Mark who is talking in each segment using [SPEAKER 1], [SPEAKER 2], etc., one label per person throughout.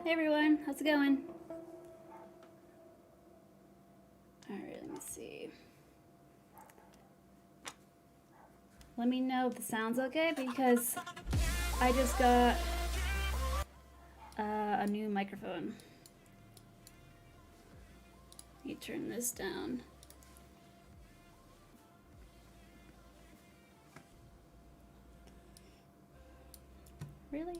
[SPEAKER 1] Hey everyone, how's it going? Alright, let me see. Let me know if the sound's okay because I just got a new microphone. Let me turn this down. Really?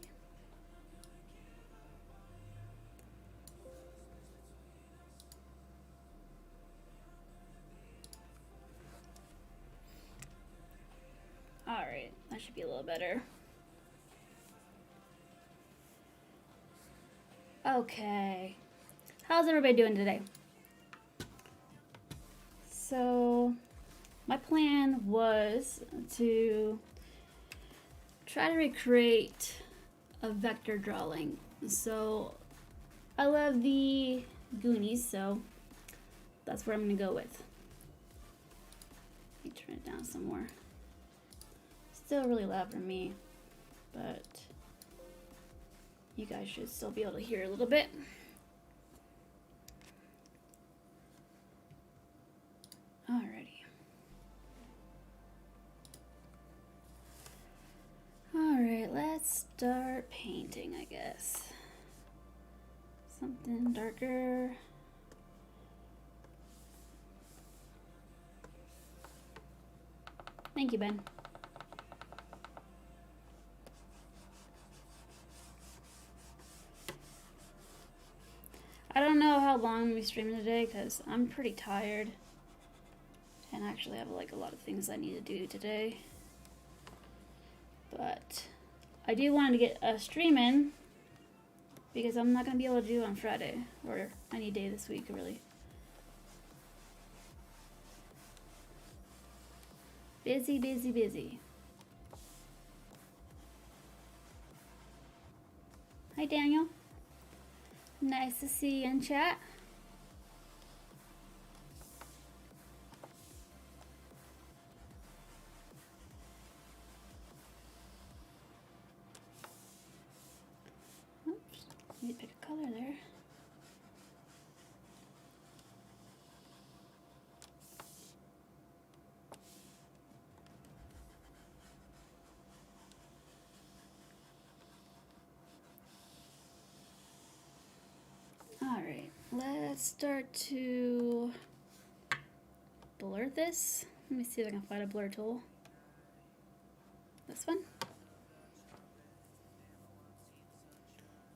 [SPEAKER 1] Alright, that should be a little better. Okay. How's everybody doing today? So, my plan was to try to recreate a vector drawing. So, I love the Goonies, so that's what I'm going to go with. Let me turn it down some more. Still really loud for me, but you guys should still be able to hear a little bit. Alrighty. Alright, let's start painting, I guess. Something darker. Thank you, Ben. I don't know how long we're streaming today because I'm pretty tired and I actually have like a lot of things I need to do today. But I do want to get a stream in because I'm not going to be able to do it on Friday or any day this week really. Busy, busy, busy. Hi Daniel. Nice to see you in chat. Oops, need to pick a color there. Alright, let's start to blur this. Let me see if I can find a blur tool. This one.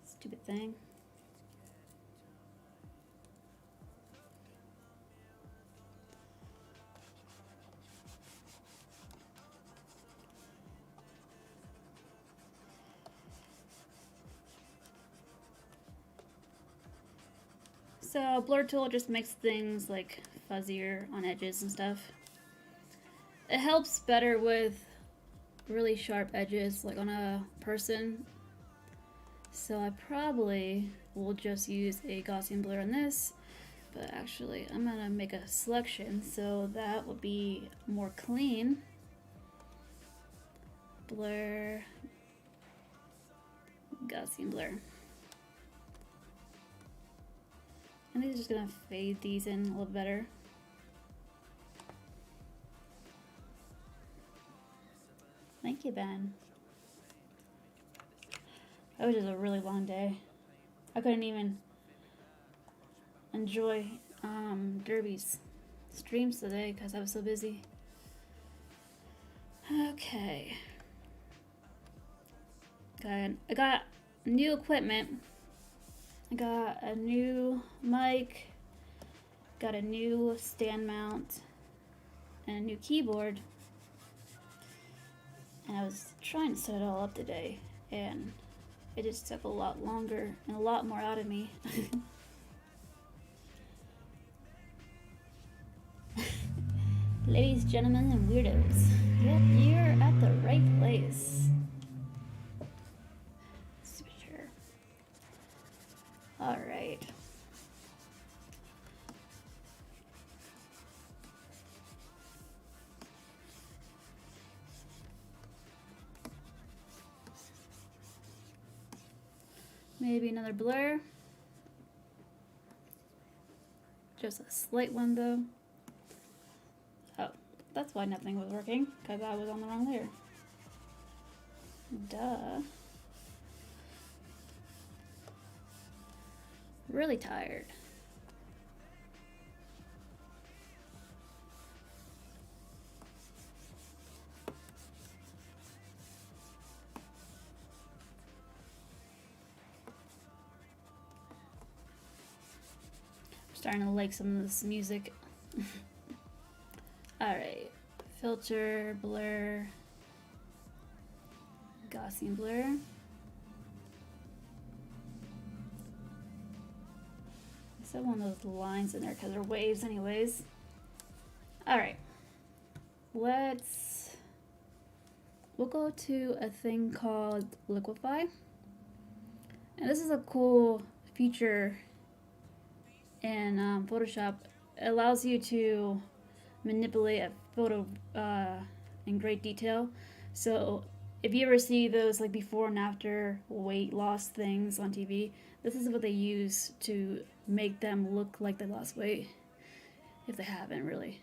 [SPEAKER 1] Stupid thing. So blur tool just makes things like fuzzier on edges and stuff. It helps better with really sharp edges like on a person. So I probably will just use a Gaussian blur on this, but actually I'm gonna make a selection so that will be more clean. blur, Gaussian blur. I think I'm just gonna fade these in a little better. Thank you, Ben. That was just a really long day. I couldn't even enjoy Derby's streams today because I was so busy. Okay. I got new equipment. I got a new mic, got a new stand mount, and a new keyboard. And I was trying to set it all up today, and it just took a lot longer and a lot more out of me. Ladies, gentlemen, and weirdos. Yep, you're at the right place. Sure. Alright. Maybe another blur. Just a slight one though. Oh, that's why nothing was working, because I was on the wrong layer. Duh. Really tired. Starting to like some of this music. Alright. Filter, blur, Gaussian blur. I still want those lines in there because they're waves anyways. Alright. We'll go to a thing called Liquify. And this is a cool feature in Photoshop. It allows you to manipulate a photo in great detail. So if you ever see those like before and after weight loss things on TV, this is what they use to make them look like they lost weight, if they haven't really.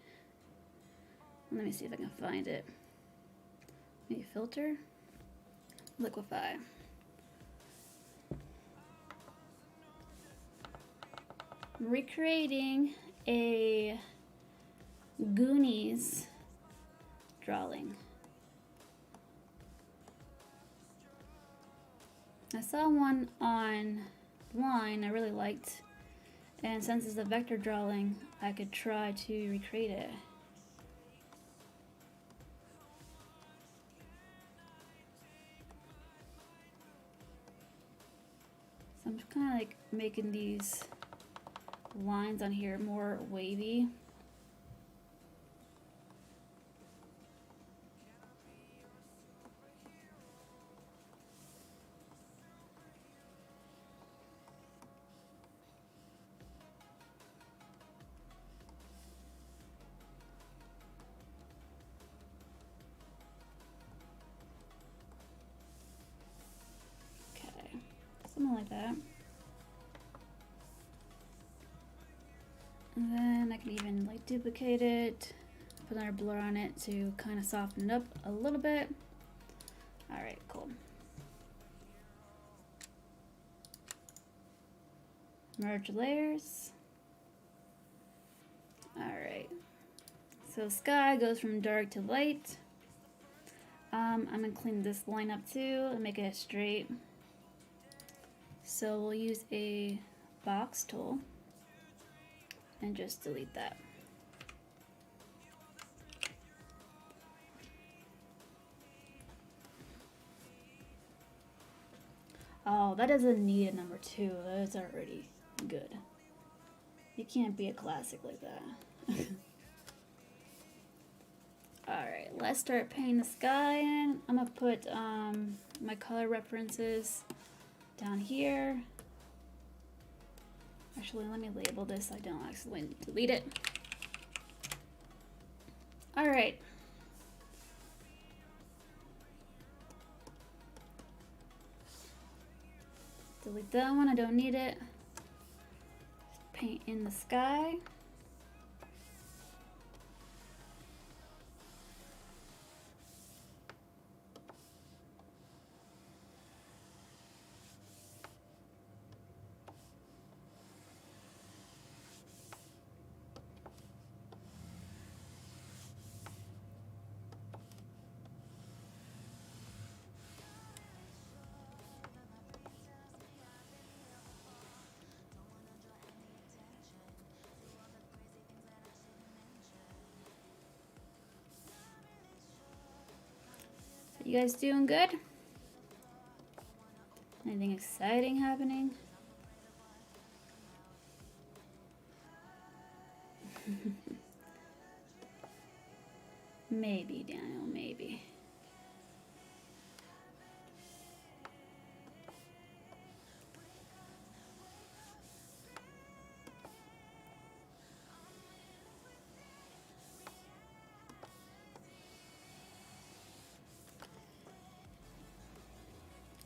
[SPEAKER 1] Let me see if I can find it. Maybe filter, Liquify. I'm recreating a Goonies drawing. I saw one online I really liked, and since it's a vector drawing, I could try to recreate it. So I'm just kind of like making these lines on here more wavy. Okay, something like that. And then I can even like duplicate it, put another blur on it to kind of soften it up a little bit. All right, cool. Merge layers. All right. So sky goes from dark to light. I'm gonna clean this line up too and make it straight. So we'll use a box tool and just delete that. Oh, that doesn't need a number 2. That's already good. You can't be a classic like that. Alright, let's start painting the sky in. I'm gonna put my color references down here. Actually, let me label this so I don't accidentally delete it. Alright. Delete that one, I don't need it. Paint in the sky. You guys doing good? Anything exciting happening? Maybe, Daniel, maybe.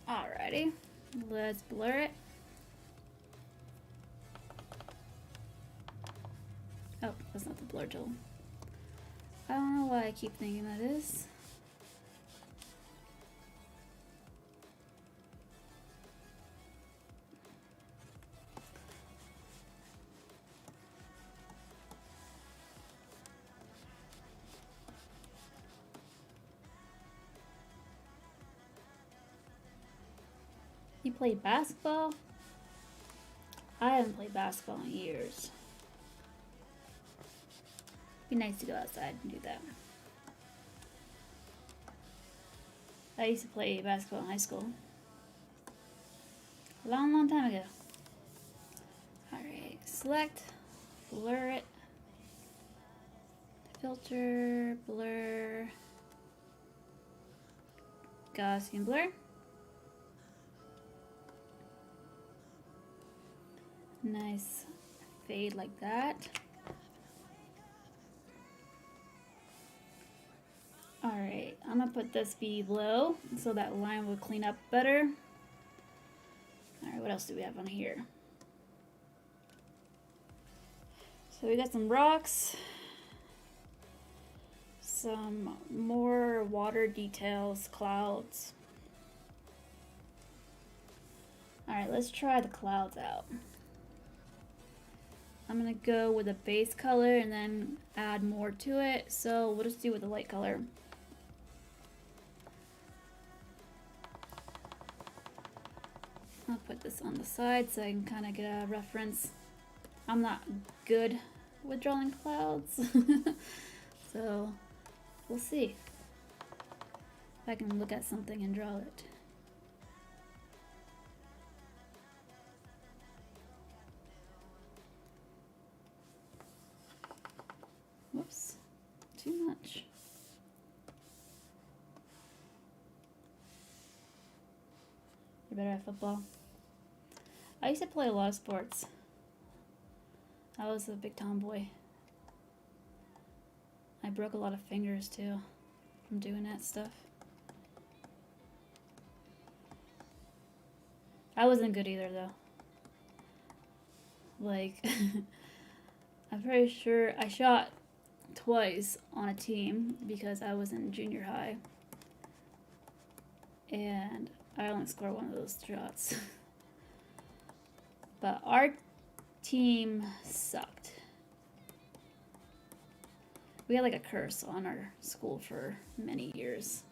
[SPEAKER 1] Alrighty, let's blur it. Oh, that's not the blur tool. I don't know why I keep thinking that is. You play basketball? I haven't played basketball in years. Be nice to go outside and do that. I used to play basketball in high school. A long, long time ago. Alright, select, blur it, filter, blur, Gaussian blur. Nice fade like that. Alright, I'm gonna put this below so that line will clean up better. Alright, what else do we have on here? So we got some rocks, some more water details, clouds. Alright, let's try the clouds out. I'm gonna go with a base color and then add more to it. So we'll just do with the light color. I'll put this on the side so I can kind of get a reference. I'm not good with drawing clouds, so we'll see if I can look at something and draw it. Whoops, too much. You're better at football. I used to play a lot of sports. I was a big tomboy. I broke a lot of fingers too from doing that stuff. I wasn't good either though. Like, I'm pretty sure I shot twice on a team because I was in junior high. And I only scored one of those shots. But our team sucked. We had like a curse on our school for many years.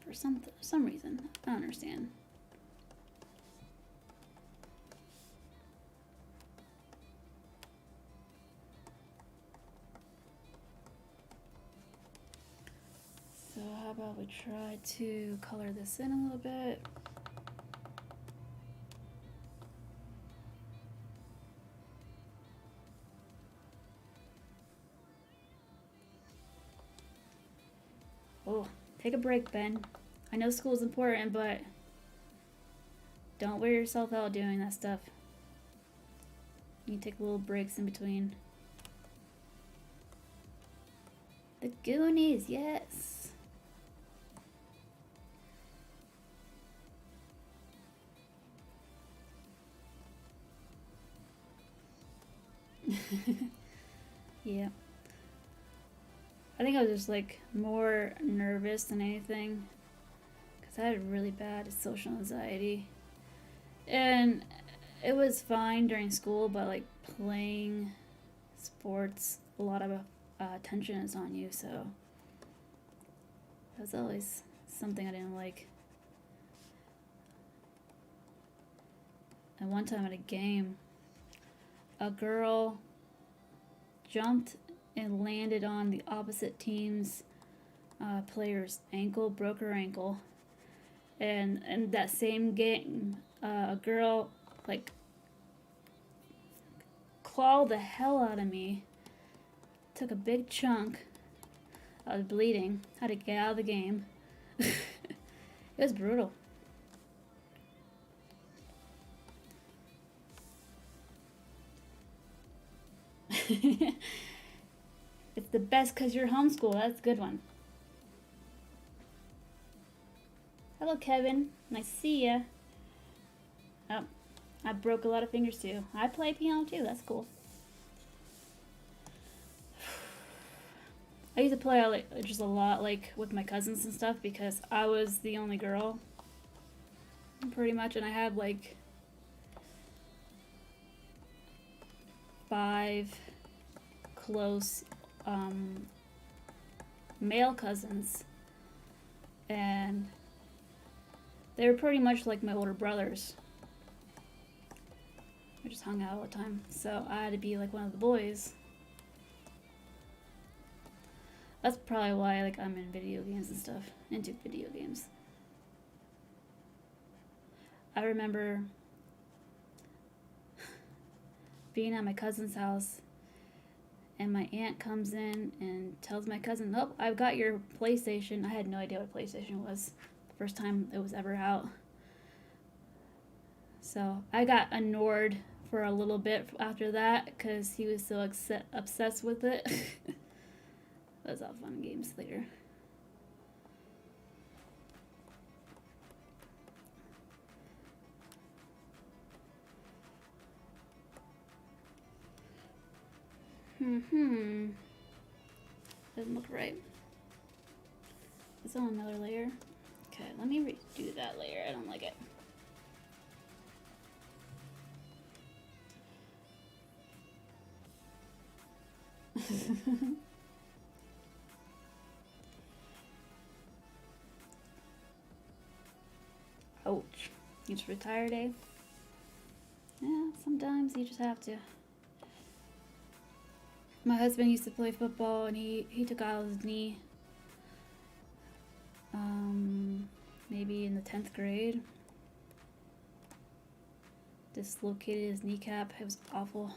[SPEAKER 1] For some reason. I don't understand. So how about we try to color this in a little bit. Oh, take a break, Ben. I know school's important, but don't wear yourself out doing that stuff. You can take little breaks in between. The Goonies, yes. Yeah. I think I was just like more nervous than anything because I had really bad social anxiety. And it was fine during school, but like playing sports, a lot of attention is on you, so that's always something I didn't like. And one time at a game, a girl jumped and landed on the opposite team's player's ankle, broke her ankle. And in that same game, a girl like clawed the hell out of me, took a big chunk. I was bleeding, had to get out of the game. It was brutal. It's the best because you're homeschooled. That's a good one. Hello, Kevin. Nice to see ya. Oh, I broke a lot of fingers too. I play piano too. That's cool. I used to play like just a lot like with my cousins and stuff because I was the only girl, pretty much, and I had like 5 close male cousins, and they were pretty much like my older brothers. We just hung out all the time, so I had to be like one of the boys. That's probably why like I'm in video games and stuff, into video games. I remember being at my cousin's house, and my aunt comes in and tells my cousin, "Oh, I've got your PlayStation." I had no idea what a PlayStation was. The first time it was ever out. So I got annoyed for a little bit after that because he was so obsessed with it. That was all fun and games later. Doesn't look right. It's on another layer. Okay, let me redo that layer. I don't like it. Ouch. It's retire day. Yeah, sometimes you just have to. My husband used to play football and he took out his knee maybe in the 10th grade. Dislocated his kneecap. It was awful.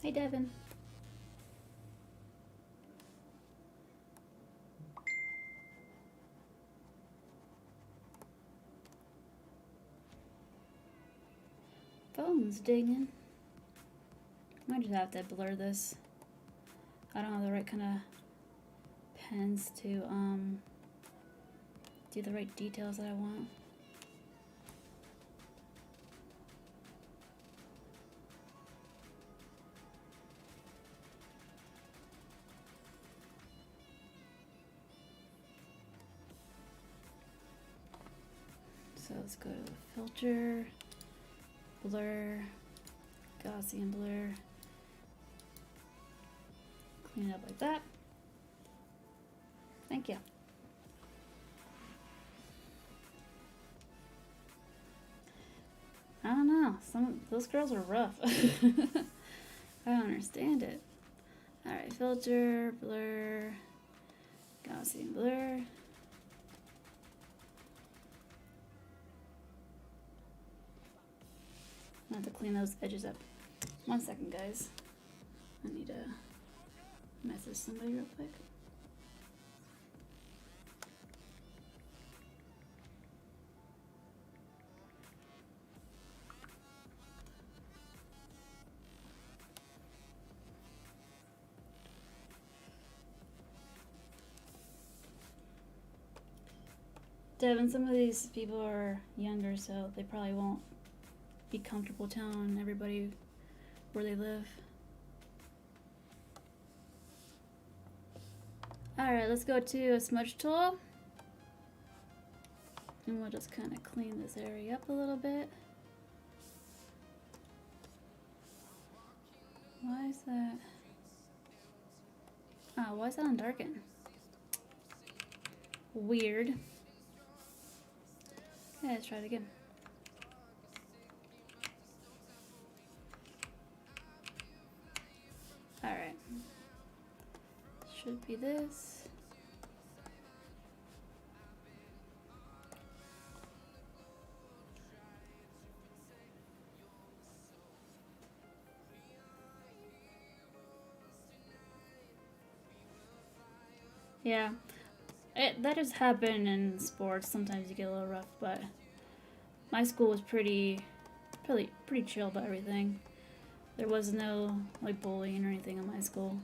[SPEAKER 1] Hey, Devin. Phone's dinging. Might just have to blur this. I don't have the right kind of pens to do the right details that I want. So let's go to filter, blur, Gaussian blur, clean it up like that. Thank you. I don't know, those girls are rough. I don't understand it. Alright, filter, blur, Gaussian blur. I have to clean those edges up. 1 second, guys. I need to message to somebody real quick. Devin, some of these people are younger, so they probably won't be comfortable telling everybody where they live. Alright, let's go to a smudge tool. And we'll just kind of clean this area up a little bit. Why is that? Oh, why is that undarkened? Weird. Okay, let's try it again. Alright. Should be this. Yeah, that has happened in sports. Sometimes you get a little rough, but my school was pretty chill about everything. There was no like bullying or anything in my school.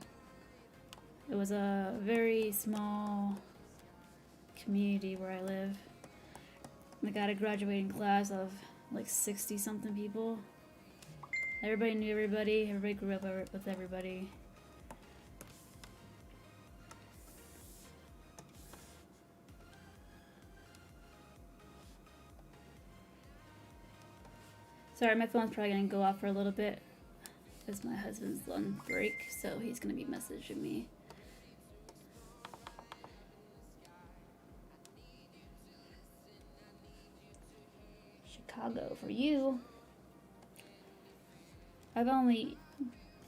[SPEAKER 1] It was a very small community where I live. I got a graduating class of like 60 something people. Everybody knew everybody. Everybody grew up with everybody. Sorry, my phone's probably gonna go off for a little bit because my husband's on break, so he's gonna be messaging me. Chicago for you. I've only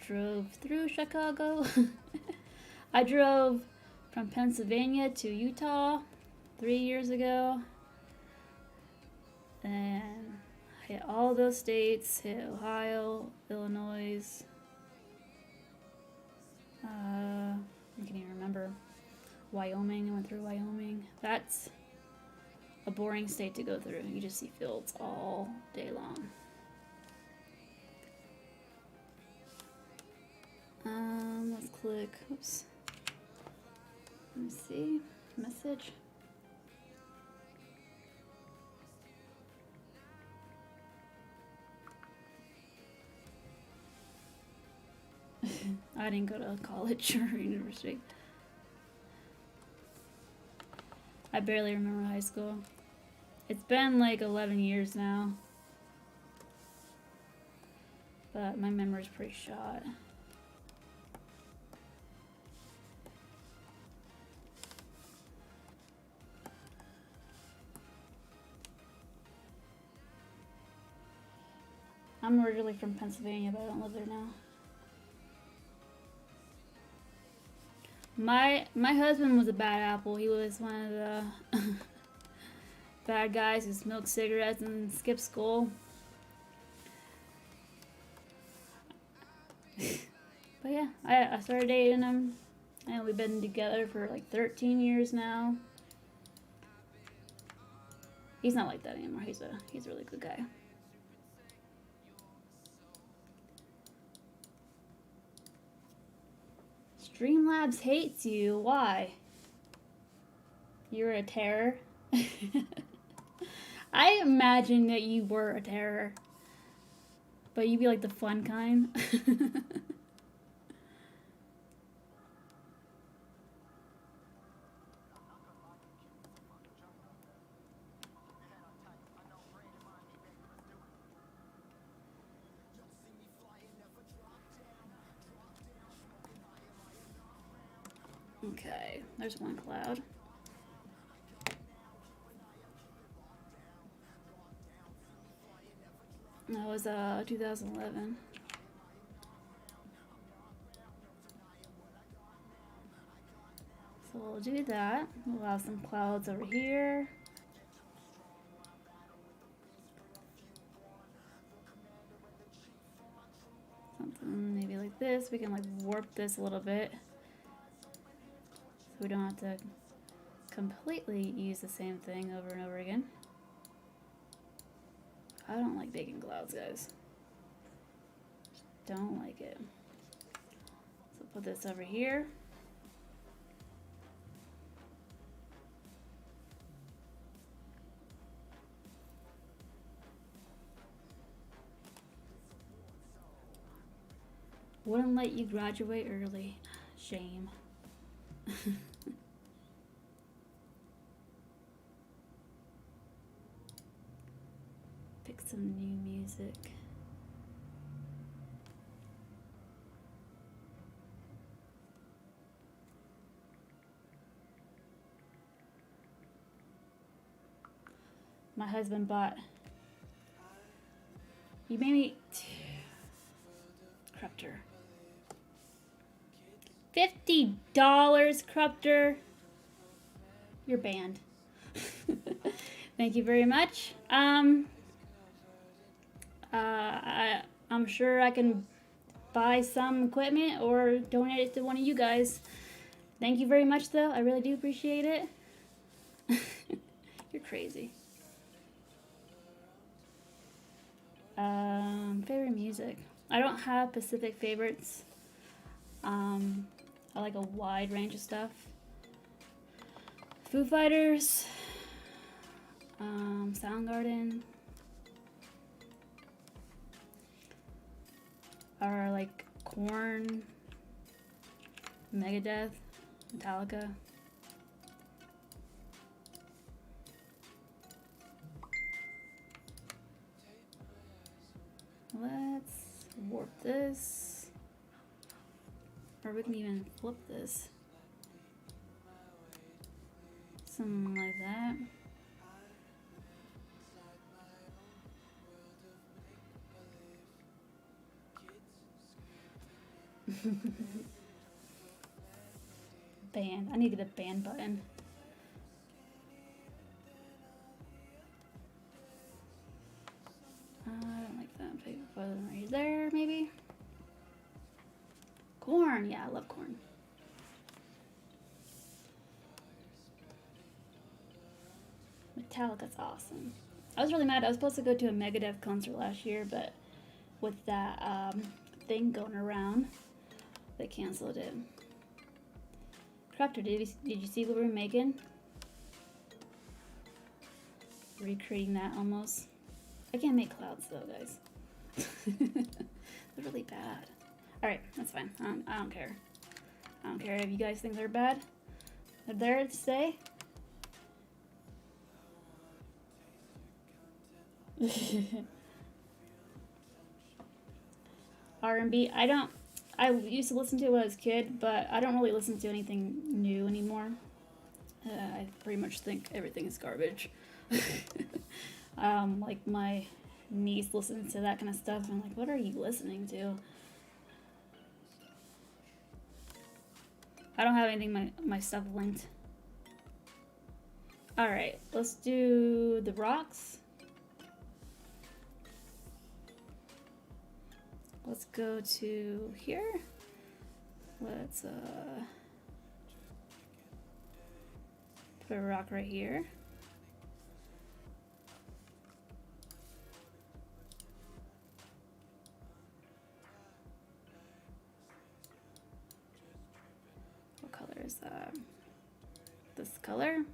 [SPEAKER 1] drove through Chicago. I drove from Pennsylvania to Utah 3 years ago. And hit all those states, hit Ohio, Illinois. I can't even remember. Wyoming, I went through Wyoming. That's a boring state to go through. You just see fields all day long. Let's click, oops. Let me see, message. I didn't go to college or university. I barely remember high school. It's been like 11 years now. But my memory's pretty shot. I'm originally from Pennsylvania, but I don't live there now. My husband was a bad apple. He was one of the bad guys who smoked cigarettes and skipped school. But yeah, I started dating him, and we've been together for like 13 years now. He's not like that anymore. He's a really good guy. Streamlabs hates you. Why? You're a terror. I imagine that you were a terror, but you'd be like the fun kind. Okay, there's one cloud. That was 2011. So we'll do that. We'll have some clouds over here. Something maybe like this. We can like warp this a little bit. We don't have to completely use the same thing over and over again. I don't like making clouds, guys. Don't like it. So put this over here. Wouldn't let you graduate early. Shame. Pick some new music. My husband bought. You made me. Crupter. $50, Crupter. You're banned. Thank you very much. I'm sure I can buy some equipment or donate it to one of you guys. Thank you very much, though. I really do appreciate it. You're crazy. Favorite music. I don't have specific favorites. I like a wide range of stuff. Foo Fighters, Soundgarden, or like Korn, Megadeth, Metallica. Let's warp this, or we can even flip this. Something like that. Band. I need to get a band button. I don't like that. Paper button right there, maybe. Korn. Yeah, I love Korn. Metallica's awesome. I was really mad. I was supposed to go to a Megadeth concert last year, but with that thing going around, they canceled it. Crafter, did you see what we were making? Recreating that almost. I can't make clouds though, guys. They're really bad. Alright, that's fine. I don't care. I don't care if you guys think they're bad. They're there to stay. R&B. I used to listen to it when I was a kid, but I don't really listen to anything new anymore. I pretty much think everything is garbage. Like my niece listens to that kind of stuff. I'm like, what are you listening to? I don't have anything my stuff linked. Alright, let's do the rocks. Let's go to here. Let's put a rock right here. What color is that? This color.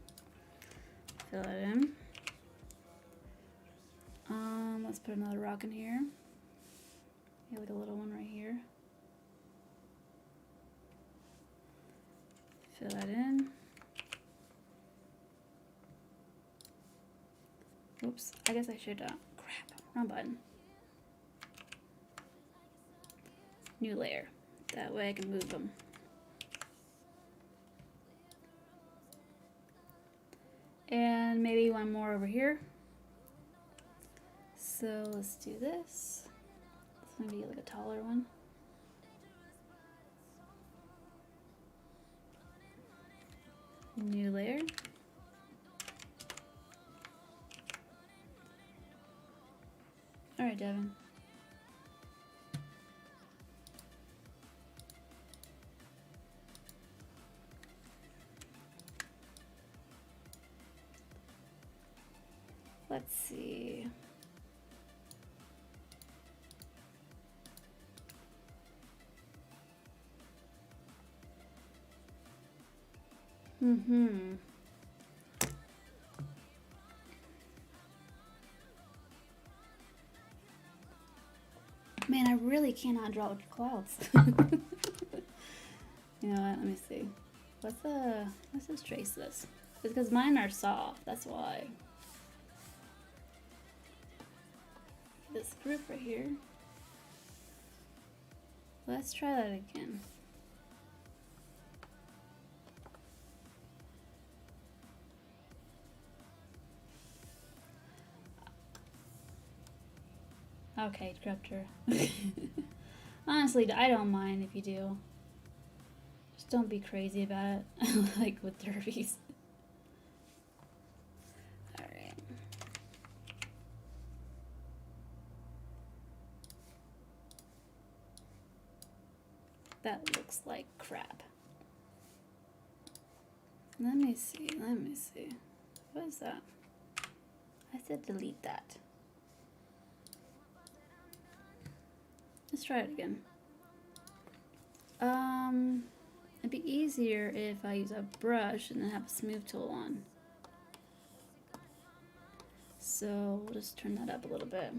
[SPEAKER 1] Fill it in. Let's put another rock in here. Yeah, like a little one right here. Fill that in. Oops, I guess I should, crap, wrong button. New layer. That way I can move them. And maybe one more over here. So let's do this. Maybe like a taller one. New layer. All right, Devin. let's see. Man, I really cannot draw with clouds. You know what? Let me see. Let's just trace this. It's because mine are soft. That's why. This group right here. Let's try that again. Okay, Disruptor. Honestly, I don't mind if you do. Just don't be crazy about it, like with derbies. Alright. That looks like crap. Let me see. What is that? I said delete that. Let's try it again. It'd be easier if I use a brush and then have a smooth tool on. So we'll just turn that up a little bit.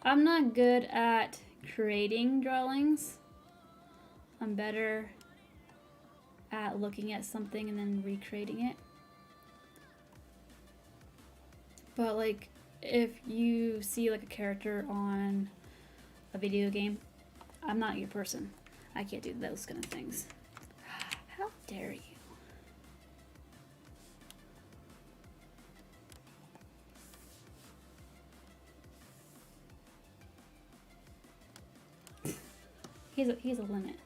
[SPEAKER 1] I'm not good at creating drawings. I'm better at looking at something and then recreating it. But like if you see like a character on a video game, I'm not your person. I can't do those kind of things. How dare you? He's a limit,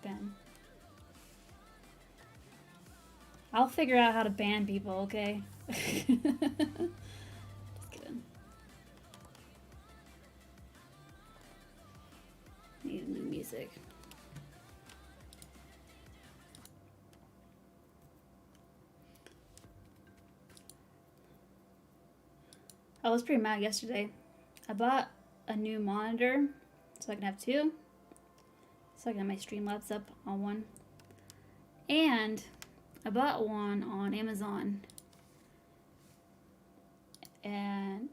[SPEAKER 1] Ben. I'll figure out how to ban people, okay? Just kidding. Need new music. I was pretty mad yesterday. I bought a new monitor so I can have two. So I can have my Streamlabs up on one. And I bought one on Amazon.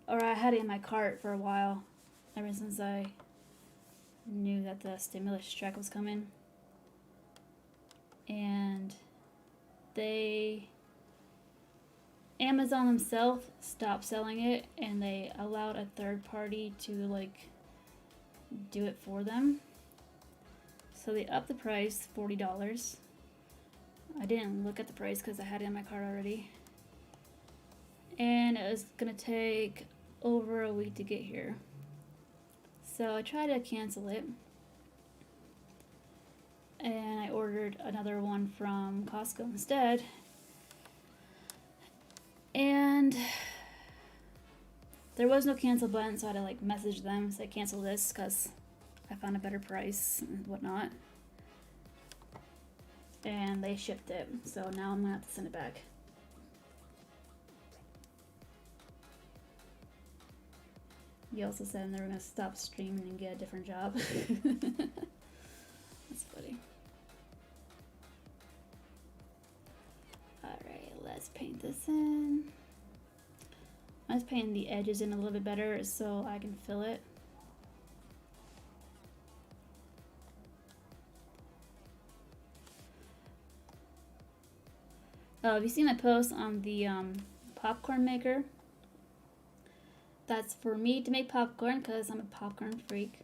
[SPEAKER 1] Or I had it in my cart for a while. Ever since I knew that the stimulus check was coming. And Amazon themselves stopped selling it and they allowed a third party to like do it for them. So they upped the price, $40. I didn't look at the price because I had it in my cart already. And it was gonna take over a week to get here. So I tried to cancel it. And I ordered another one from Costco instead. And there was no cancel button, so I had to like message them, say cancel this because I found a better price and whatnot. And they shipped it, so now I'm gonna have to send it back. You also said they were gonna stop streaming and get a different job. That's funny. Alright, let's paint this in. I'm just painting the edges in a little bit better so I can fill it. Oh, have you seen my post on the popcorn maker? That's for me to make popcorn because I'm a popcorn freak.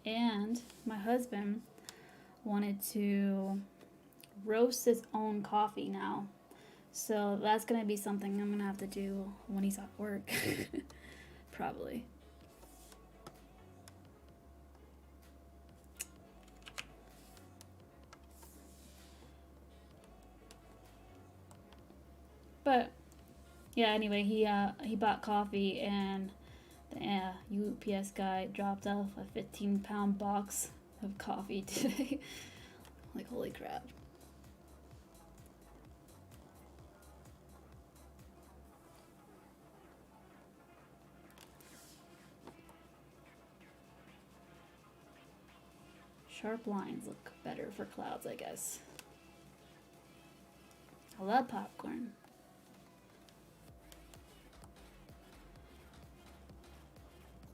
[SPEAKER 1] And my husband wanted to roast his own coffee now. So that's going to be something I'm going to have to do when he's at work. Probably. But yeah, anyway, he bought coffee and the UPS guy dropped off a 15-pound box of coffee today. Like, holy crap. Sharp lines look better for clouds, I guess. I love popcorn.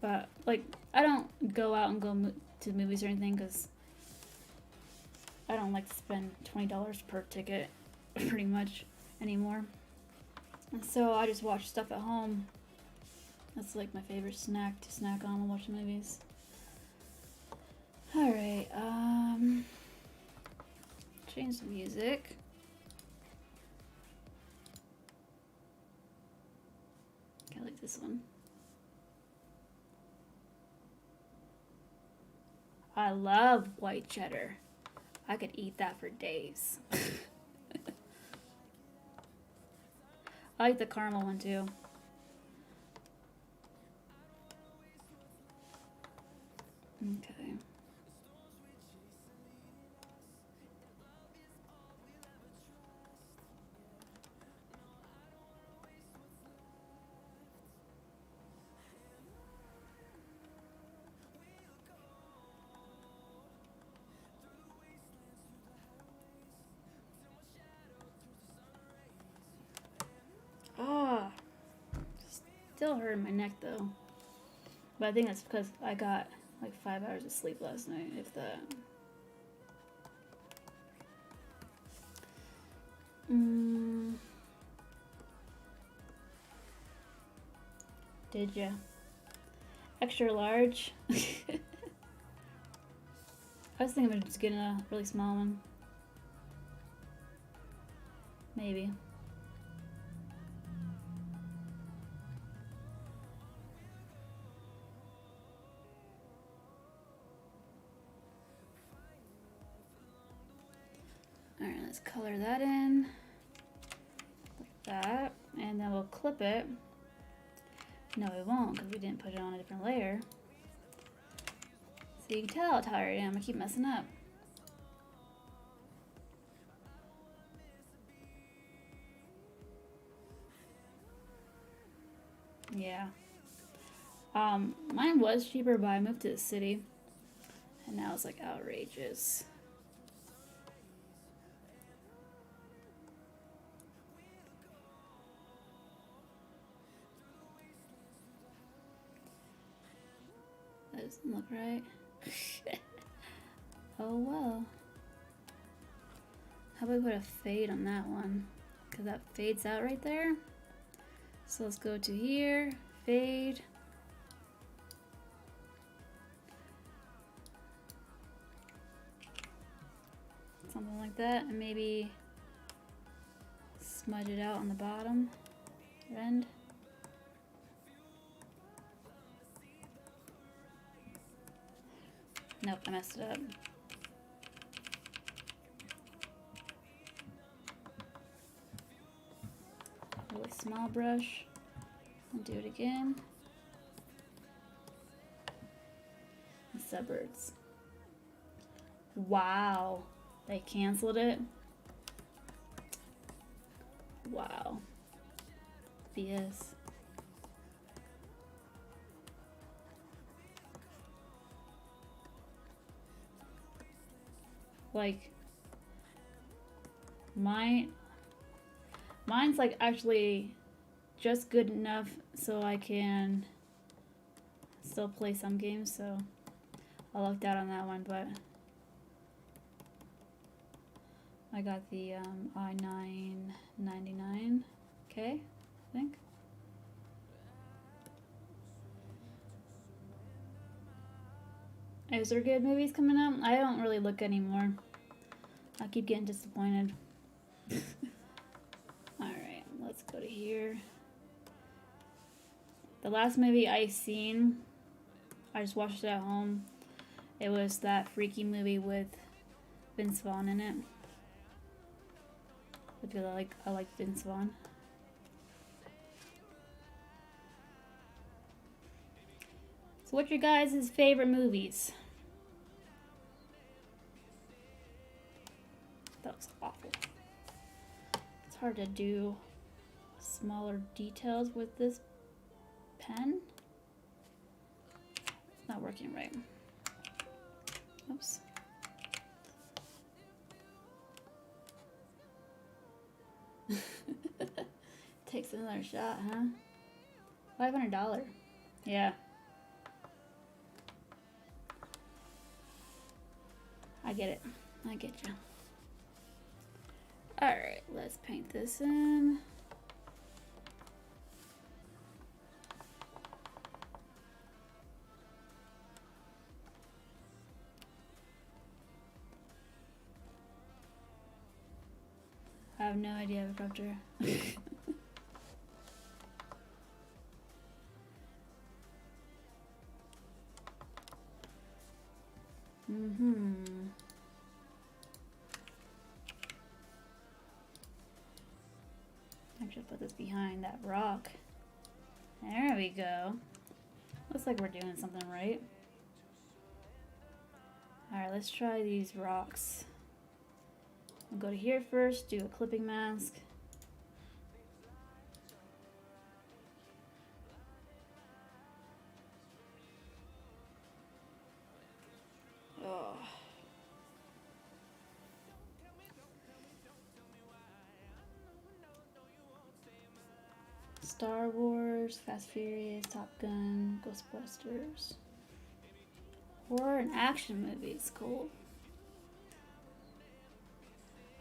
[SPEAKER 1] But, like, I don't go out and go to the movies or anything because I don't like to spend $20 per ticket pretty much anymore. And so I just watch stuff at home. That's like my favorite snack to snack on while watching movies. Alright, change the music. I like this one. I love white cheddar. I could eat that for days. I like the caramel one too. Okay. Ah, still hurting my neck though. But I think that's because I got like 5 hours of sleep last night, if that. Did ya? Extra large? I was thinking of just getting a really small one. Maybe. Alright, let's color that in. Like that. And then we'll clip it. No, we won't because we didn't put it on a different layer. So you can tell how tired I am. I keep messing up. Yeah. Mine was cheaper, but I moved to the city. And now it's like outrageous. That doesn't look right. Oh well. How about we put a fade on that one? Because that fades out right there. So let's go to here, fade. Something like that, and maybe smudge it out on the bottom end. Nope, I messed it up. Really small brush. And do it again. The suburbs. Wow. They canceled it. Wow. BS. Like, mine's like actually just good enough so I can still play some games, so I lucked out on that one, but I got the i9-99K, I think. Is there good movies coming out? I don't really look anymore. I keep getting disappointed. Alright, let's go to here. The last movie I seen, I just watched it at home. It was that freaky movie with Vince Vaughn in it. I feel like I like Vince Vaughn. So what's your guys' favorite movies? It's hard to do smaller details with this pen. It's not working right. Oops. Takes another shot, huh? $500. Yeah. I get it. I get you. Alright, let's paint this in. I have no idea what I'm after. I should put this behind that rock. There we go. Looks like we're doing something right. Alright, let's try these rocks. We'll go to here first, do a clipping mask. Oh. Star Wars, Fast Furious, Top Gun, Ghostbusters. Horror and action movies, cool.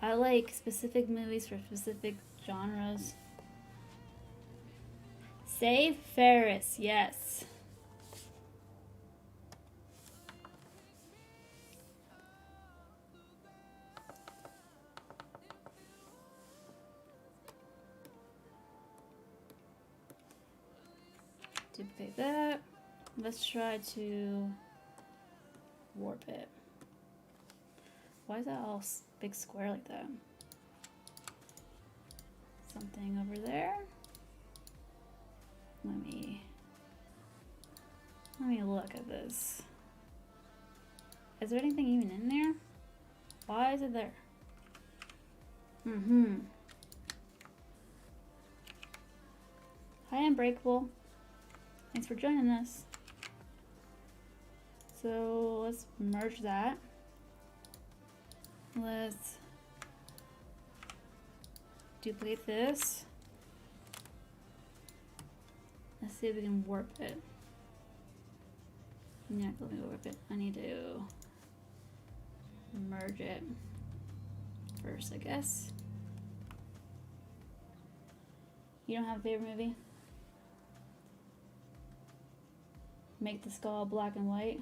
[SPEAKER 1] I like specific movies for specific genres. Save Ferris, yes. Duplicate that. Let's try to warp it. Why is that all big square like that? Something over there. Let me look at this. Is there anything even in there? Why is it there? Hi, Unbreakable. Thanks for joining us. So let's merge that. Let's duplicate this. Let's see if we can warp it. Yeah, let me warp it. I need to merge it first, I guess. You don't have a favorite movie? Make the skull black and white?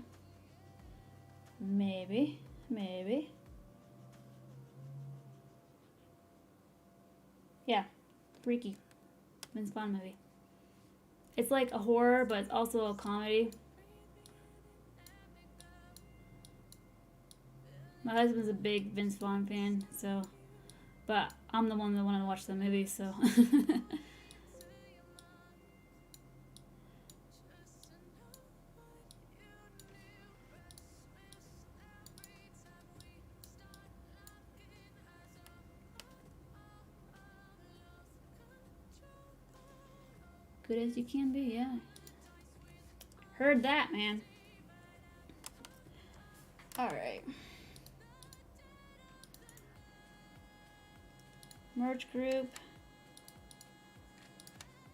[SPEAKER 1] Maybe, maybe. Yeah, Freaky. Vince Vaughn movie. It's like a horror, but it's also a comedy. My husband's a big Vince Vaughn fan, so, but I'm the one that wanted to watch the movie, so. Good as you can be, yeah. Heard that, man. Alright. Merge group.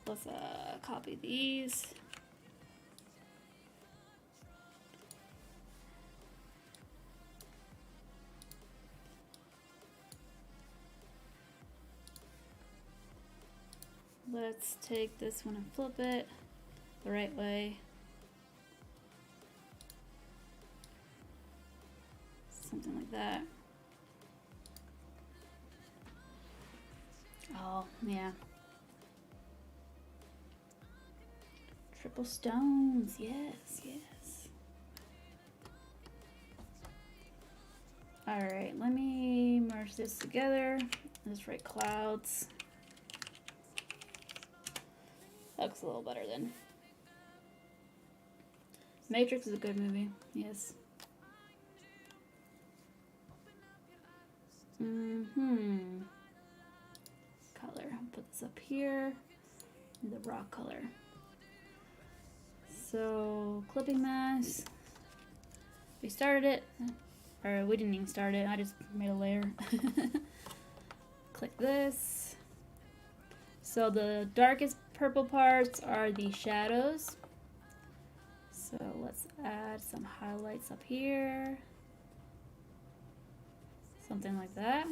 [SPEAKER 1] Let's copy these. Let's take this one and flip it the right way. Something like that. Oh, yeah. Triple stones, yes, yes. Alright, let me merge this together. Let's write clouds. Looks a little better then. Matrix is a good movie, yes. put this up here. The rock color. So clipping mask. We started it, or we didn't even start it. I just made a layer. Click this. So the darkest purple parts are the shadows. So let's add some highlights up here. Something like that.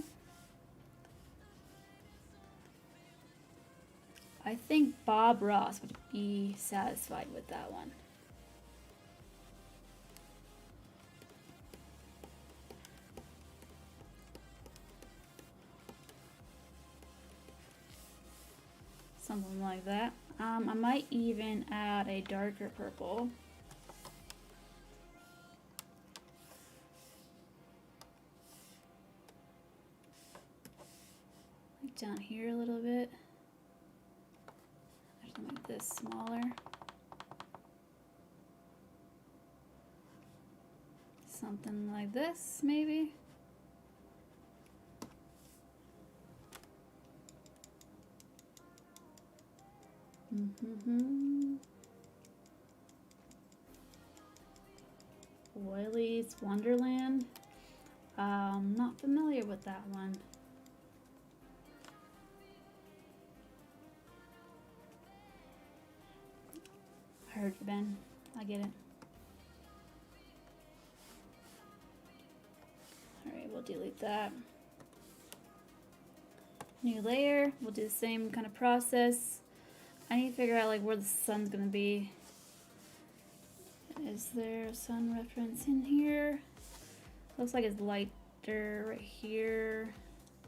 [SPEAKER 1] I think Bob Ross would be satisfied with that one. Something like that. I might even add a darker purple. Like down here a little bit. I should make this smaller. Something like this, maybe. Willy's Wonderland. Not familiar with that one. I heard you, Ben. I get it. Alright, we'll delete that. New layer. We'll do the same kind of process. I need to figure out like where the sun's gonna be. Is there a sun reference in here? Looks like it's lighter right here,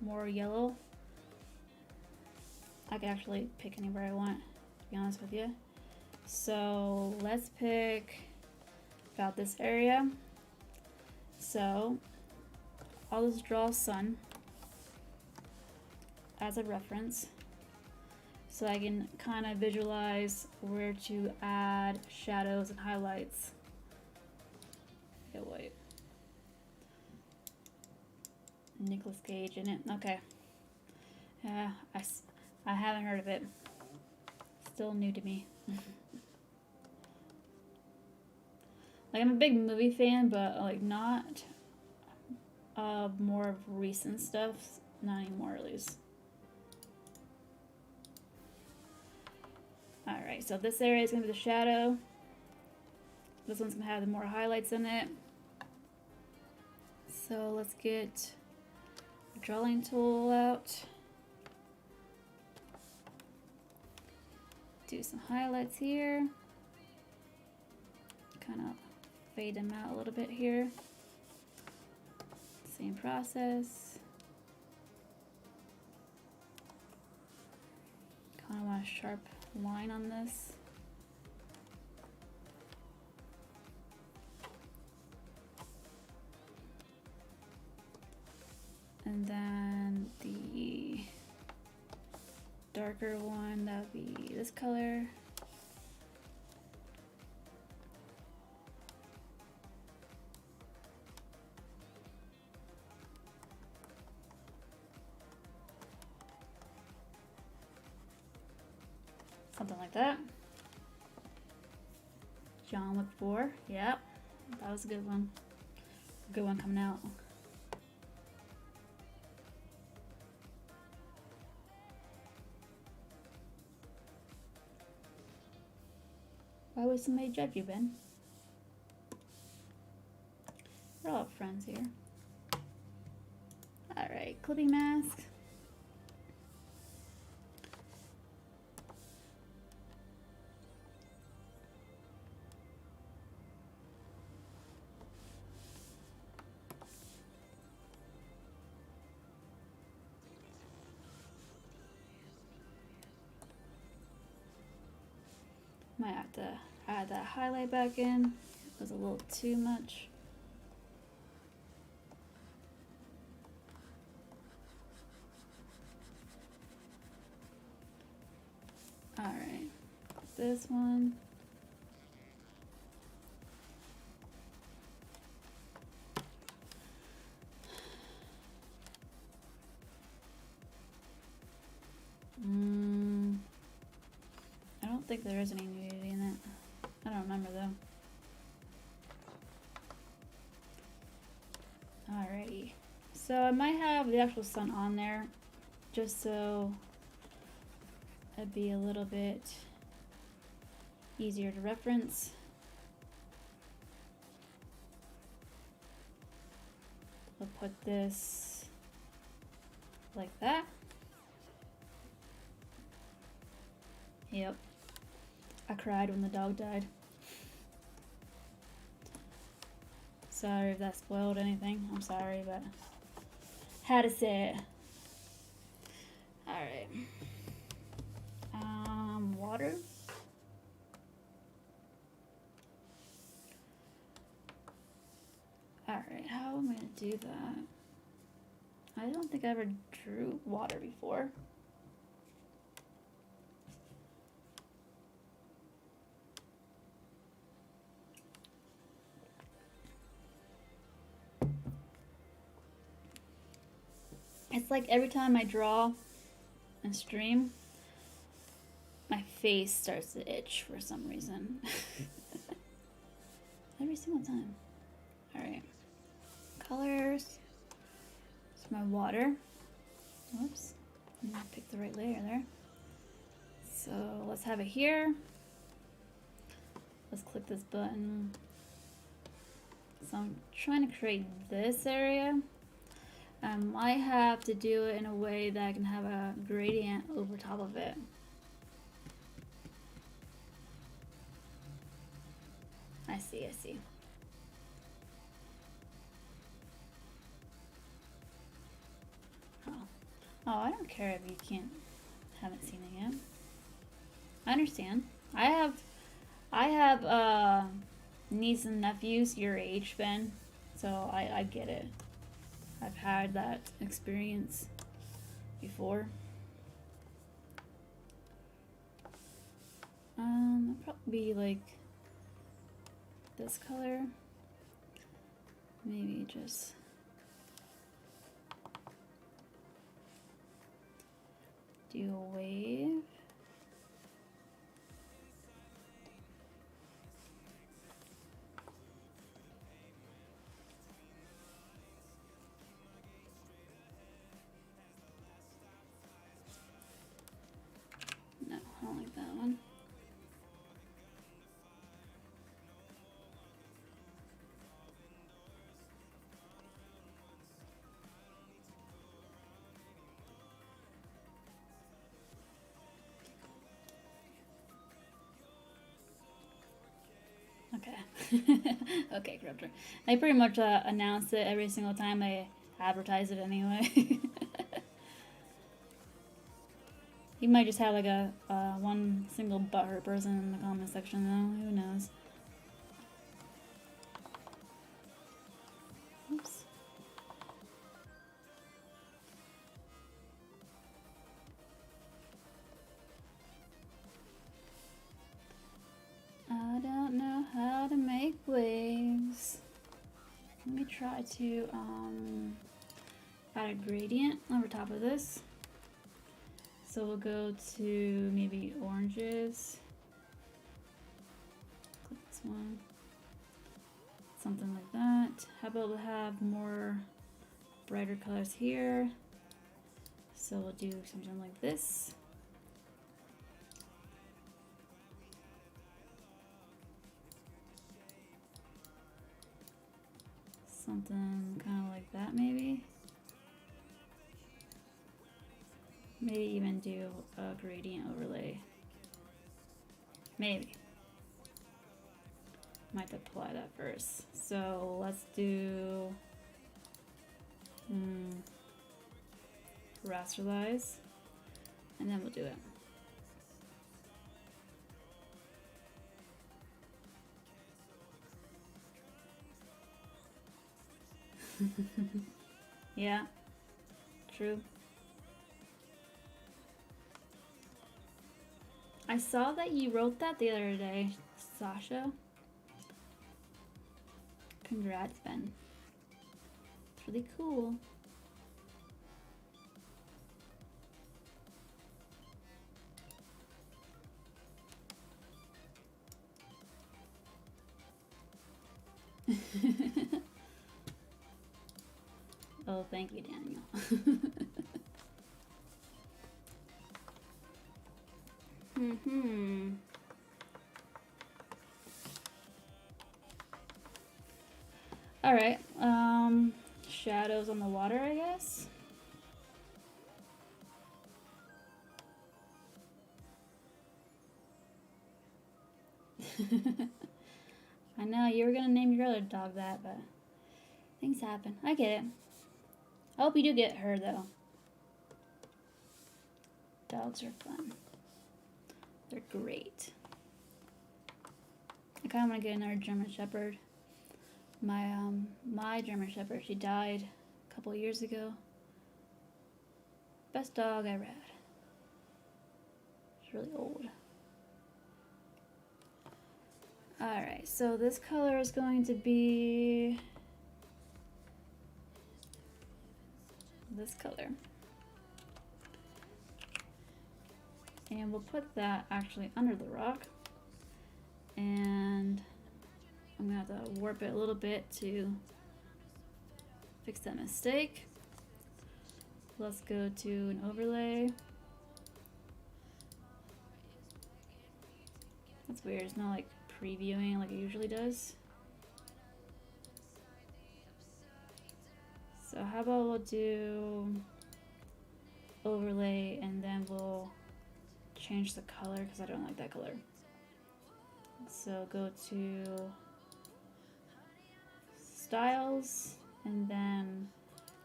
[SPEAKER 1] more yellow. I can actually pick anywhere I want, to be honest with you. So let's pick about this area. So I'll just draw sun as a reference, so I can kind of visualize where to add shadows and highlights. Okay, wait. Nicolas Cage in it. Okay. Yeah, I haven't heard of it. Still new to me. Like, I'm a big movie fan, but like not more of recent stuff. Not anymore, at least. Alright, so this area is going to be the shadow. This one's going to have the more highlights in it. So let's get a drawing tool out. Do some highlights here. Kind of fade them out a little bit here. Same process. Kind of want a sharp line on this. And then the darker one, that would be this color. Something like that. John Wick 4. Yep. That was a good one. Good one coming out. Why would somebody judge you, Ben? We're all friends here. Alright, clipping mask. Might have to add that highlight back in. It was a little too much. Alright, this one. think there is any nudity in it. I don't remember though. Alrighty. So I might have the actual sun on there just so it'd be a little bit easier to reference. We'll put this like that. Yep. I cried when the dog died. Sorry if that spoiled anything. I'm sorry, but had to say it. Alright. Water. Alright, how am I gonna do that? I don't think I ever drew water before. It's like every time I draw and stream, my face starts to itch for some reason. Every single time. Alright. Colors. It's my water. Whoops. I didn't pick the right layer there. So let's have it here. Let's click this button. So I'm trying to create this area. I might have to do it in a way that I can have a gradient over top of it. I see, I see. Oh, I don't care if you haven't seen it yet. I understand. I have niece and nephews your age, Ben, so I get it. I've had that experience before. It'll probably be like this color. Maybe just do a wave. No, I don't like that one. Okay. Okay, Corruptor. I pretty much announce it every single time I advertise it anyway. You might just have like a one single butthurt person in the comment section though. Who knows? Oops. I don't know how to make waves. Let me try to add a gradient over top of this. So we'll go to maybe oranges. Click this one. Something like that. How about we'll have more brighter colors here. So we'll do something like this. Something kind of like that maybe. Maybe even do a gradient overlay. Maybe. Might apply that first. So let's do rasterize, and then we'll do it. Yeah, true. I saw that you wrote that the other day, Sasha. Congrats, Ben. It's really cool. Oh, thank you, Daniel. Alright, shadows on the water, I guess. I know, you were gonna name your other dog that, but things happen. I get it. I hope you do get her, though. Dogs are fun. They're great. I kind of want to get another German Shepherd. My German Shepherd, she died a couple years ago. Best dog I ever had. She's really old. Alright, so this color is going to be this color. And we'll put that actually under the rock. And I'm gonna have to warp it a little bit to fix that mistake. Let's go to an overlay. That's weird, it's not like previewing like it usually does. So how about we'll do overlay and then we'll change the color because I don't like that color. So go to styles and then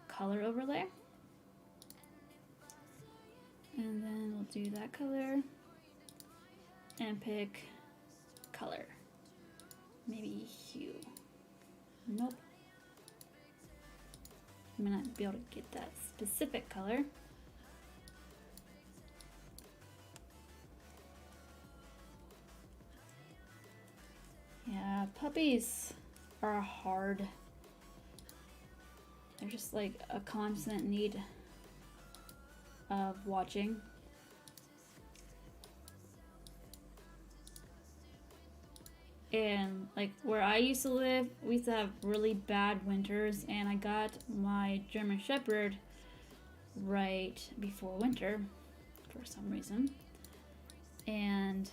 [SPEAKER 1] color overlay. And then we'll do that color and pick color. Maybe hue. Nope. I may not be able to get that specific color. Yeah, puppies are hard. They're just like a constant need of watching. And like where I used to live, we used to have really bad winters, and I got my German Shepherd right before winter for some reason. And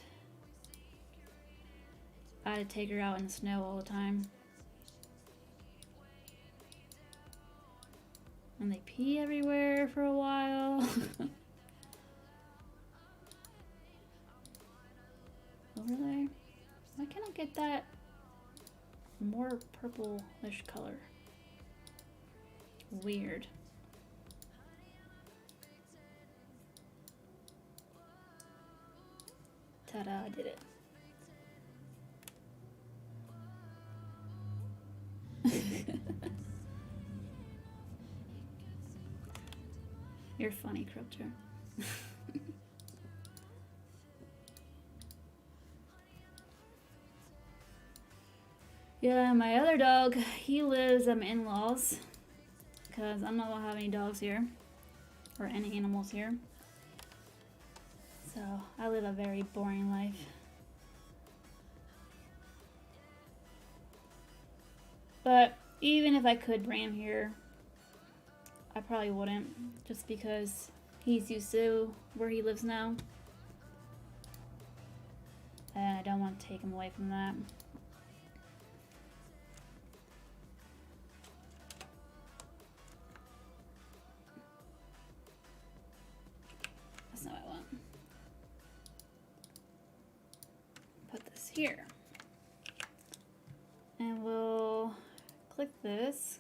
[SPEAKER 1] I had to take her out in the snow all the time. And they pee everywhere for a while. Overlay. Why can't I get that more purple-ish color? Weird. Ta-da, I did it. You're funny, Cryptor. Yeah, my other dog, he lives at my in-laws because I'm not gonna have any dogs here or any animals here. So I live a very boring life. But even if I could bring him here, I probably wouldn't, just because he's used to where he lives now. And I don't want to take him away from that. That's not what I want. Put this here. And we'll click this.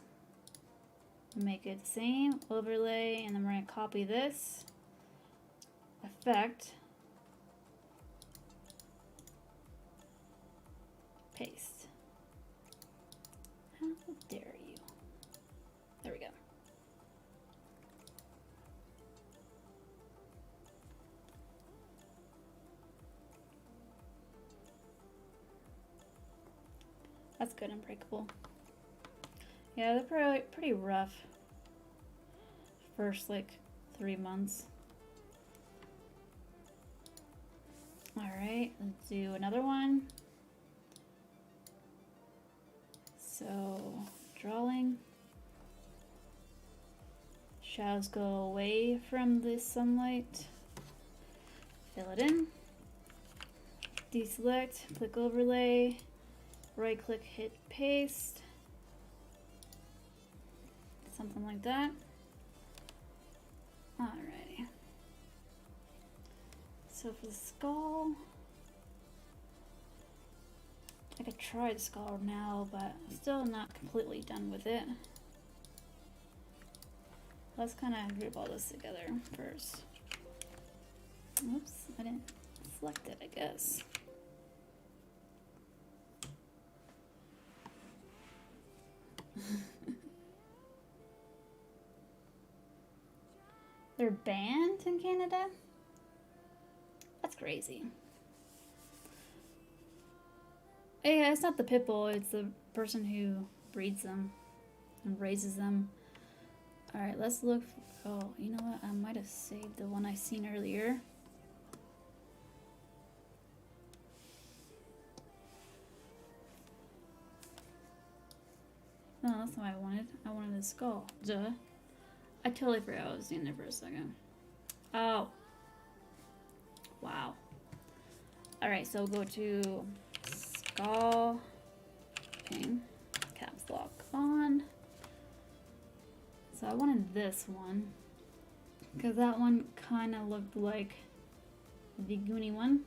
[SPEAKER 1] Make it the same, overlay, and then we're going to copy this effect, paste. How dare you? There we go. That's good, unbreakable. Yeah, they're pretty rough first like 3 months. Alright, let's do another one. So, drawing. Shadows go away from the sunlight. Fill it in. Deselect, click overlay, right click, hit paste. Something like that. Alrighty. So for the skull, I could try the skull now, but I'm still not completely done with it. Let's kind of group all this together first. Oops, I didn't select it, I guess. They're banned in Canada? That's crazy. Yeah, it's not the pit bull, it's the person who breeds them and raises them. Alright, let's look. Oh, you know what? I might have saved the one I seen earlier. No, that's not what I wanted. I wanted the skull. Duh. I totally forgot I was in there for a second. Oh. Wow. Alright, so go to skull, ping, caps lock on. So I wanted this one, because that one kind of looked like the Goonie one.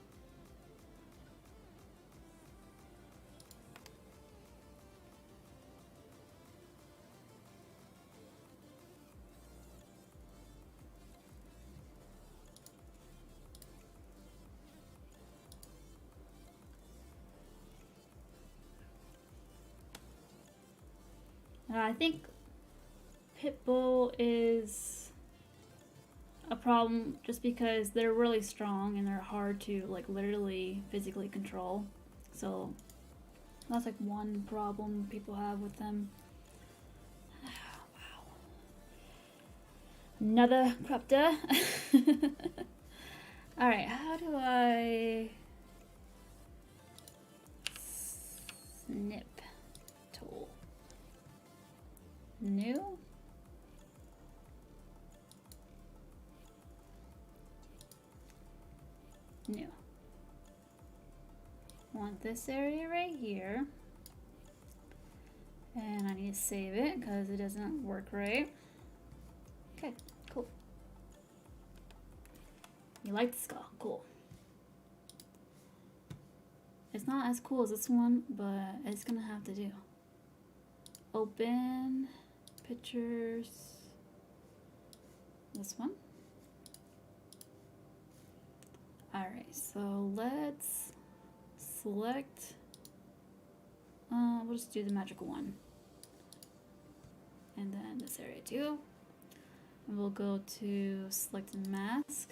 [SPEAKER 1] I think Pitbull is a problem just because they're really strong and they're hard to like literally physically control. So that's like one problem people have with them. Wow. Another crupta. Alright, how do I snip tool? New? New. Want this area right here. And I need to save it because it doesn't work right. Okay, cool. You like the skull? Cool. It's not as cool as this one, but it's gonna have to do. Open pictures. This one. Alright, so let's select. We'll just do the magical one. And then this area too. And we'll go to select and mask.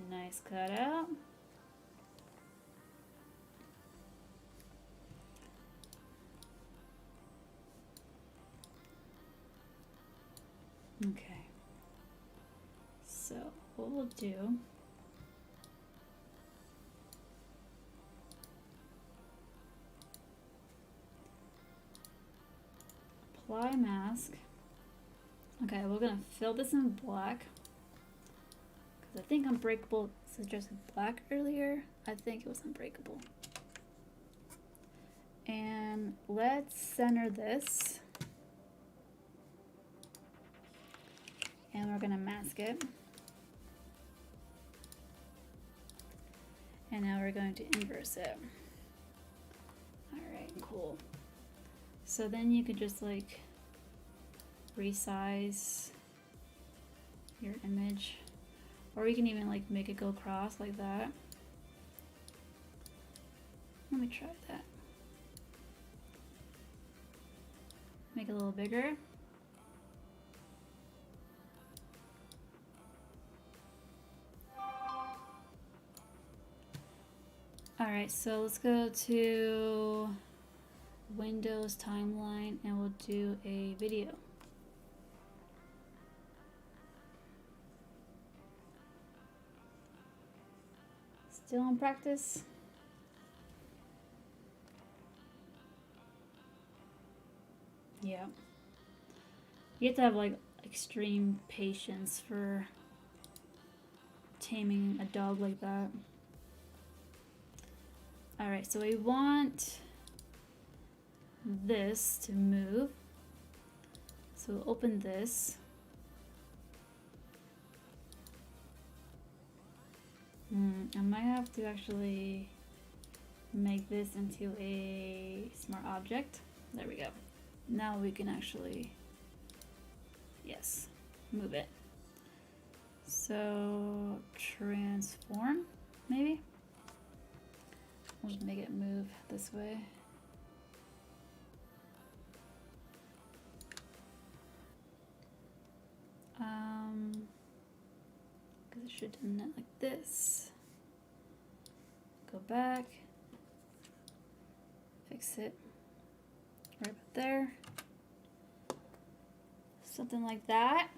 [SPEAKER 1] Nice cutout. Okay. So what we'll do, apply mask. Okay, we're gonna fill this in black because I think Unbreakable suggested black earlier. I think it was Unbreakable. And let's center this. And we're gonna mask it. And now we're going to inverse it. Alright, cool. So then you could just like resize your image. Or you can even like make it go across like that. Let me try that. Make it a little bigger. Alright, so let's go to Windows timeline and we'll do a video. Still in practice. Yeah. You have to have like extreme patience for taming a dog like that. Alright, so we want this to move. So we'll open this. I might have to actually make this into a smart object. There we go. Now we can actually, yes, move it. So transform, maybe? We'll just make it move this way. Because it should have done it like this. Go back. Fix it. Right about there. Something like that.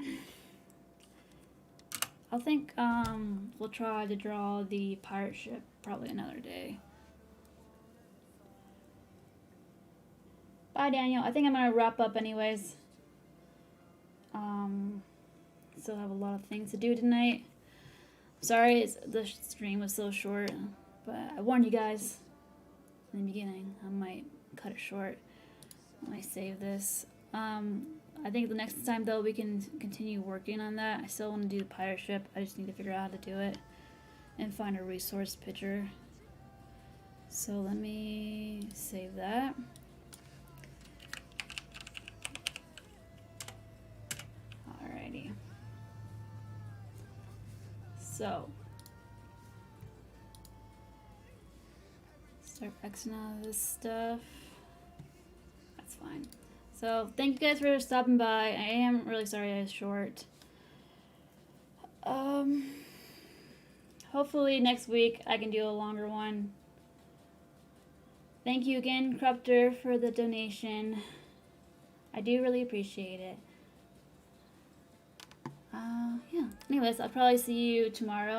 [SPEAKER 1] I think we'll try to draw the pirate ship probably another day. Bye, Daniel. I think I'm gonna wrap up anyways. Still have a lot of things to do tonight. Sorry the stream was so short, but I warned you guys in the beginning. I might cut it short when I save this. I think the next time though we can continue working on that. I still want to do the pirate ship. I just need to figure out how to do it and find a resource picture. So let me save that. Alrighty. So start Xing out of this stuff. That's fine. So thank you guys for stopping by. I am really sorry I was short. Hopefully next week I can do a longer one. Thank you again, Corruptor, for the donation. I do really appreciate it. Yeah. Anyways, I'll probably see you tomorrow.